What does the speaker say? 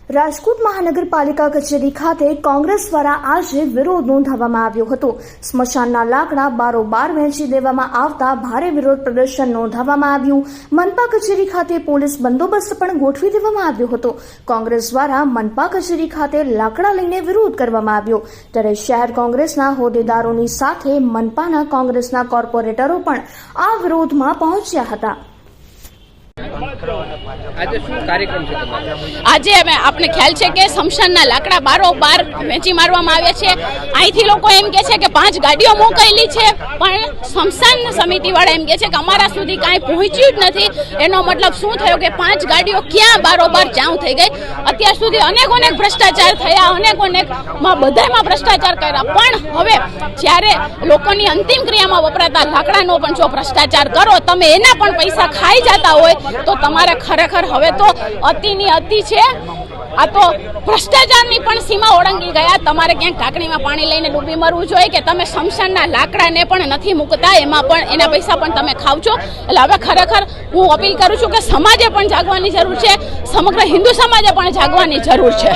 રાજકોટ મહાનગરપાલિકા કચેરી ખાતે કોંગ્રેસ દ્વારા આજે વિરોધ નોંધાવવામાં આવ્યો હતો। સ્મશાનના લાકડા બારોબાર વેચી દેવામાં આવતા ભારે વિરોધ પ્રદર્શન નોંધાવવામાં આવ્યું। મનપા કચેરી ખાતે પોલીસ બંદોબસ્ત પણ ગોઠવી દેવામાં આવ્યો હતો। કોંગ્રેસ દ્વારા મનપા કચેરી ખાતે લાકડા લઈને વિરોધ કરવામાં આવ્યો, ત્યારે શહેર કોંગ્રેસના હોદ્દેદારોની સાથે મનપાના કોંગ્રેસના કોર્પોરેટરો પણ આ વિરોધમાં પહોંચ્યા હતા। આજે આપણે ખ્યાલ છે કે શમશાનના લાકડા બારોબાર વેચી મારવામાં આવ્યા છે। અહીંથી લોકો એમ કહે છે કે 5 ગાડીઓ મોકલેલી છે, પણ શમશાન સમિતિવાળા એમ કહે છે કે અમારા સુધી કાંઈ પહોંચ્યું જ નથી। એનો મતલબ શું થયો કે 5 ગાડીઓ ક્યાં બારોબાર જાઉં થઈ ગઈ। અત્યાર સુધી અનેક ભ્રષ્ટાચાર થયા, બધામાં ભ્રષ્ટાચાર કર્યા, પણ હવે જ્યારે લોકોની અંતિમ ક્રિયામાં વપરાતા લાકડાનો પણ જો ભ્રષ્ટાચાર કરો, તમે એના પણ પૈસા ખાઈ જતા હોય તો તમારે ખરેખર હવે તો અતિની અતિ છે। આ તો ભ્રષ્ટાચારની પણ સીમા ઓળંગી ગયા। તમારે ક્યાંક ઢાંકણીમાં પાણી લઈને ડૂબી મરવું જોઈએ કે તમે શમશાનના લાકડાને પણ નથી મૂકતા, એમાં પણ એના પૈસા પણ તમે ખાવ છો। એટલે હવે ખરેખર હું અપીલ કરું છું કે સમાજે પણ જાગવાની જરૂર છે, સમગ્ર હિન્દુ સમાજે પણ જાગવાની જરૂર છે।